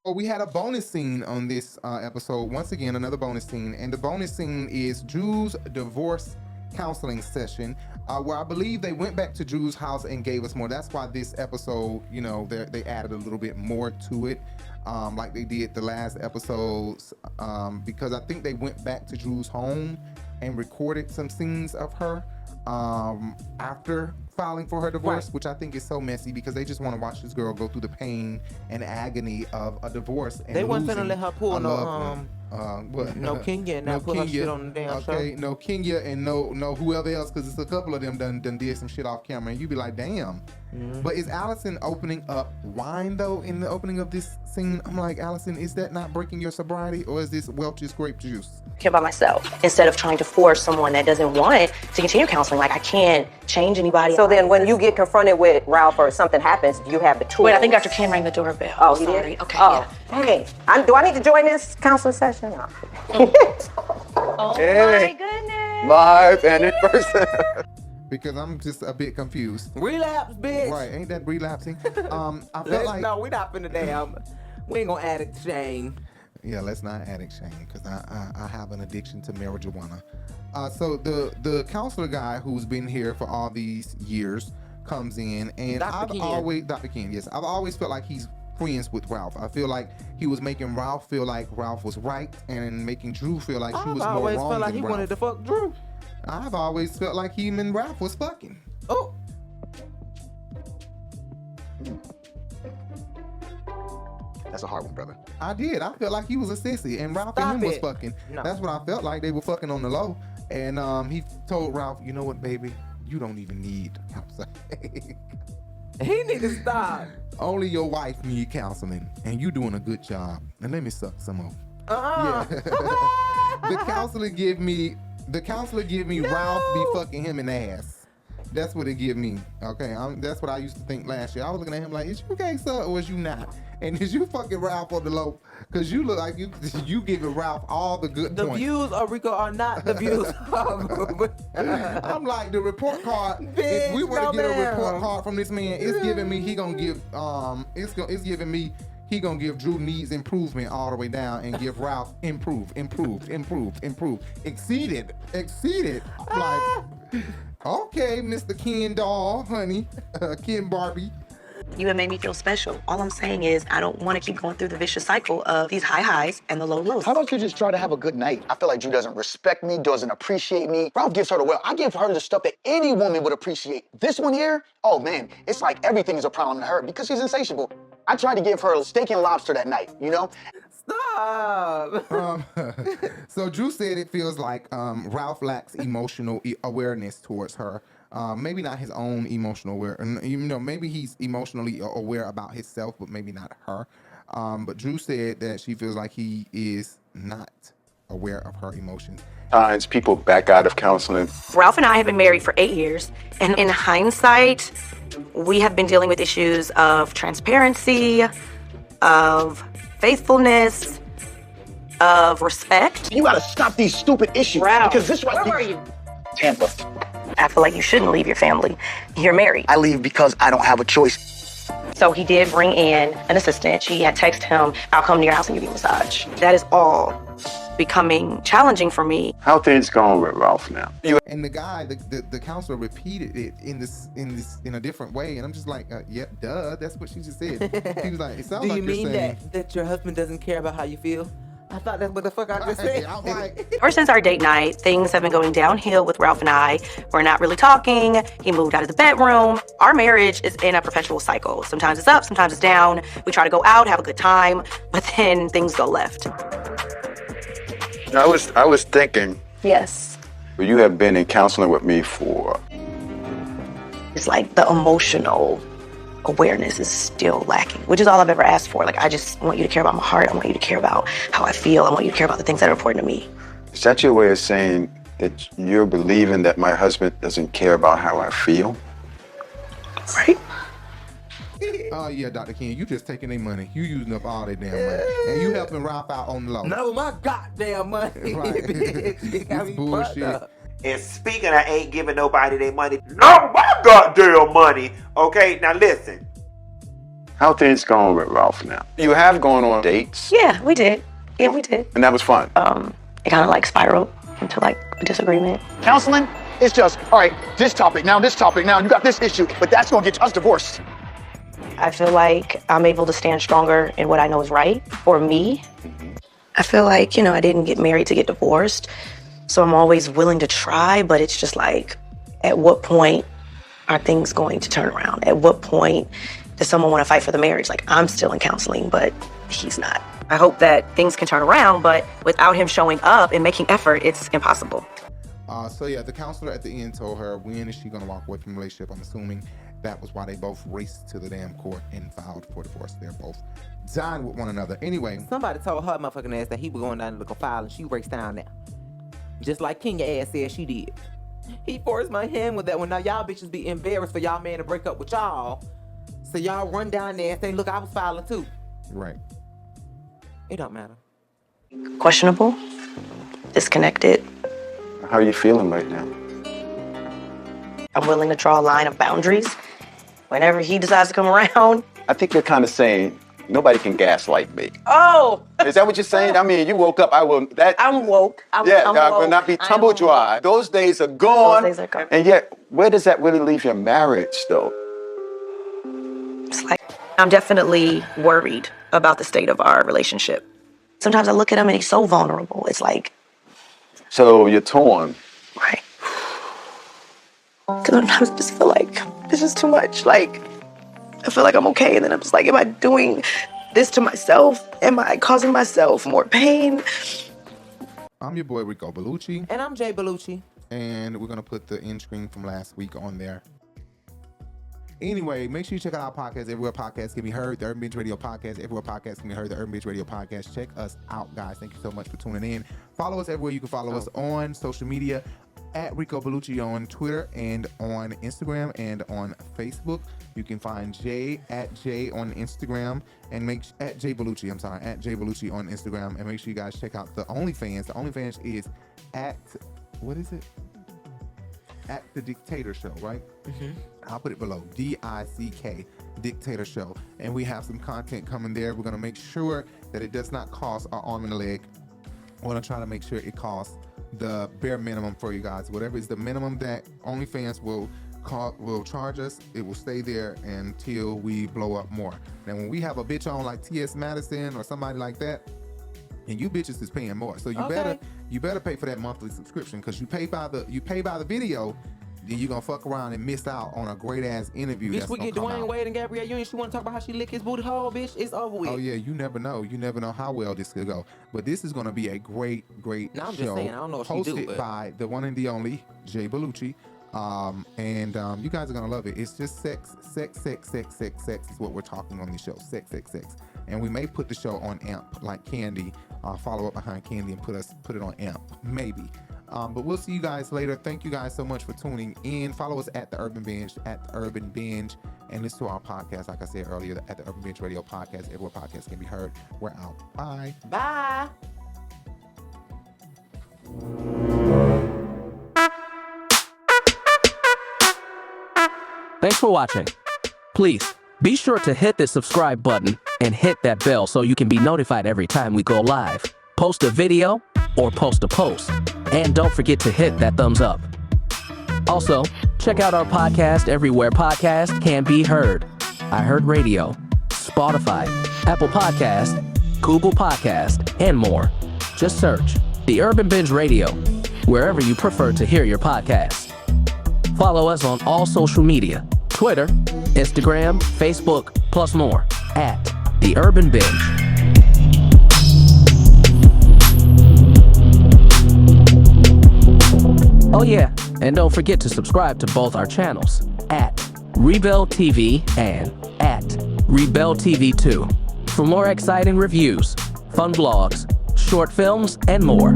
Oh, we had a bonus scene on this episode. Once again, another bonus scene. And the bonus scene is Drew's divorce counseling session, where I believe they went back to Drew's house and gave us more. That's why this episode, you know, they added a little bit more to it, like they did the last episodes, because I think they went back to Drew's home and recorded some scenes of her after filing for her divorce, which I think is so messy because they just want to watch this girl go through the pain and agony of a divorce. And they wasn't finna let her pull no Kenya and not put her shit on the damn show. Okay, no Kenya and no whoever else, because it's a couple of them done did some shit off camera, and you be like, damn. But is Allison opening up wine though in the opening of this scene? I'm like, Allison, is that not breaking your sobriety, or is this Welch's grape juice? Care about myself instead of trying to force someone that doesn't want to continue counseling. Like, I can't change anybody. So then when you get confronted with Ralph or something happens, you have the tools. Wait, I think Dr. Ken rang the doorbell. Oh, he sorry. did? Okay, oh. yeah. Okay. Do I need to join this counseling session? No. Oh Hey. my goodness. Live and in person. Because I'm just a bit confused. Relapse, bitch. Right, ain't that relapsing? I felt like... No, we not finna damn. We ain't gonna addict shame. Yeah, let's not addict shame, because I have an addiction to marijuana. So the counselor guy who's been here for all these years comes in, and Dr. Ken, yes, I've always felt like he's friends with Ralph. I feel like he was making Ralph feel like Ralph was right, and making Drew feel like she was more wrong. I've always felt like he Ralph. wanted to fuck Drew. I've always felt like him and Ralph was fucking. Oh. That's a hard one, brother. I did. I felt like he was a sissy, and Ralph and him was fucking. No. That's what I felt like. They were fucking on the low. And he told Ralph, you know what, baby? You don't even need counseling. He need to stop. Only your wife need counseling, and you doing a good job. And let me suck some more. Uh-uh. Yeah. The counselor give me Ralph be fucking him in the ass. That's what it give me. Okay, that's what I used to think last year. I was looking at him like, is you gay, sir, or is you not? And is you fucking Ralph on the low? Because you look like you giving Ralph all the good The points. views of Rico are not the views of... I'm like, the report card, if we were to get a report card from this man, it's giving me, he gonna give, it's giving me, he gonna give Drew needs improvement all the way down and give Ralph improved. Exceeded. I'm like, okay, Mr. Ken doll, honey, Ken Barbie. You have made me feel special. All I'm saying is I don't want to keep going through the vicious cycle of these high highs and the low lows. How about you just try to have a good night? I feel like Drew doesn't respect me, doesn't appreciate me. Ralph gives her the well. I give her the stuff that any woman would appreciate. This one here, oh man, it's like everything is a problem to her because she's insatiable. I tried to give her a steak and lobster that night, you know? Stop. So Drew said it feels like Ralph lacks emotional awareness towards her. Maybe not his own emotional aware, you know, maybe he's emotionally aware about himself, but maybe not her. But Drew said that she feels like he is not aware of her emotions. Times people back out of counseling. Ralph and I have been married for 8 years, and in hindsight, we have been dealing with issues of transparency, of faithfulness, of respect. You gotta stop these stupid issues. Ralph, because this where were you? Tampa. I feel like you shouldn't leave your family. You're married. I leave because I don't have a choice. So he did bring in an assistant. She had texted him, I'll come to your house and give you a massage. That is all becoming challenging for me. How things going with Ralph now? And the guy, the counselor repeated it in a different way, and I'm just like, yep, duh, that's what she just said. He was like, it sounds Do like you you're mean saying that your husband doesn't care about how you feel? I thought that's what the fuck I just said. I'm like, Ever since our date night, things have been going downhill with Ralph and I. We're not really talking. He moved out of the bedroom. Our marriage is in a perpetual cycle. Sometimes it's up, sometimes it's down. We try to go out, have a good time, but then things go left. I was thinking, Yes. you have been in counseling with me for... It's like the emotional awareness is still lacking, which is all I've ever asked for. Like, I just want you to care about my heart. I want you to care about how I feel. I want you to care about the things that are important to me. Is that your way of saying that you're believing that my husband doesn't care about how I feel? Right? oh yeah, Dr. Ken, you just taking their money. You using up all their damn money. And you helping Ralph out on the low. No, my goddamn money. Right. It got me It's bullshit. fucked up. And speaking of ain't giving nobody their money, not my goddamn money. Okay, now listen. How things going with Ralph now? You have gone on dates? Yeah, we did. And that was fun? It kind of like spiraled into like a disagreement. Counseling? It's just, all right, this topic, now, you got this issue, but that's gonna get us divorced. I feel like I'm able to stand stronger in what I know is right for me. I feel like, I didn't get married to get divorced. So I'm always willing to try, but it's just like, at what point are things going to turn around? At what point does someone want to fight for the marriage? Like, I'm still in counseling, but he's not. I hope that things can turn around, but without him showing up and making effort, it's impossible. So yeah, the counselor at the end told her, when is she gonna walk away from the relationship? I'm assuming that was why they both raced to the damn court and filed for divorce. They're both dying with one another. Anyway. Somebody told her motherfucking ass that he was going down to look a file and she raced down there. Just like Kenya ass said she did. He forced my hand with that one. Now y'all bitches be embarrassed for y'all man to break up with y'all. So y'all run down there and say, look, I was filing too. Right. It don't matter. Questionable, disconnected. How are you feeling right now? I'm willing to draw a line of boundaries whenever he decides to come around. I think you're kind of saying, nobody can gaslight me. Oh! Is that what you're saying? I mean, you woke up, I'm woke. I'm I will woke. not be tumble dry. Those days are gone. Those days are gone. And yet, where does that really leave your marriage, though? It's like, I'm definitely worried about the state of our relationship. Sometimes I look at him and he's so vulnerable. It's like... So you're torn. Right. Because sometimes I just feel like this is too much. Like, I feel like I'm okay, and then I'm just like, am I doing this to myself? Am I causing myself more pain? I'm your boy, Rico Bellucci. And I'm Jay Bellucci. And we're going to put the end screen from last week on there. Anyway, make sure you check out our podcast, Everywhere Podcasts Can Be Heard, the Urban Binge Radio Podcast, Everywhere Podcasts Can Be Heard, the Urban Binge Radio Podcast. Check us out, guys. Thank you so much for tuning in. Follow us everywhere. You can follow us on social media at Rico Bellucci on Twitter and on Instagram and on Facebook. You can find Jay at Jay on Instagram and at Jay Bellucci, at Jay Bellucci on Instagram. And make sure you guys check out the OnlyFans. The OnlyFans is at, what is it? At the Dictator Show, right? Mm-hmm. I'll put it below, DICK, Dictator Show. And we have some content coming there. We're going to make sure that it does not cost our arm and a leg. We're going to try to make sure it costs the bare minimum for you guys. Whatever is the minimum that OnlyFans will charge us, it will stay there until we blow up more. Now, when we have a bitch on like T.S. Madison or somebody like that, and you bitches is paying more, so you better pay for that monthly subscription, because you pay by the video, then you're gonna fuck around and miss out on a great ass interview. Bitch, we get Dwayne Wade and Gabrielle Union. She want to talk about how she lick his booty hole, bitch. It's over with. Oh yeah, you never know how well this could go. But this is gonna be a great show. I'm just saying, I don't know if she do, hosted by the one and the only Jay Bellucci. You guys are gonna love it. It's just sex is what we're talking on this show. Sex. And we may put the show on AMP like Kandi, follow up behind Kandi and put it on AMP, maybe. But we'll see you guys later. Thank you guys so much for tuning in. Follow us at the Urban Binge, and listen to our podcast, like I said earlier, at the Urban Binge Radio Podcast, everywhere podcasts can be heard. We're out. Bye. Bye. Thanks for watching. Please be sure to hit the subscribe button and hit that bell so you can be notified every time we go live, post a video, or post a post. And don't forget to hit that thumbs up. Also, check out our podcast everywhere podcasts can be heard. iHeartRadio, Spotify, Apple Podcast, Google Podcast, and more. Just search The Urban Binge Radio wherever you prefer to hear your podcasts. Follow us on all social media, Twitter, Instagram, Facebook, plus more, at The Urban Binge. Oh yeah, and don't forget to subscribe to both our channels, at RiBelTV and at RiBelTV 2, for more exciting reviews, fun vlogs, short films, and more.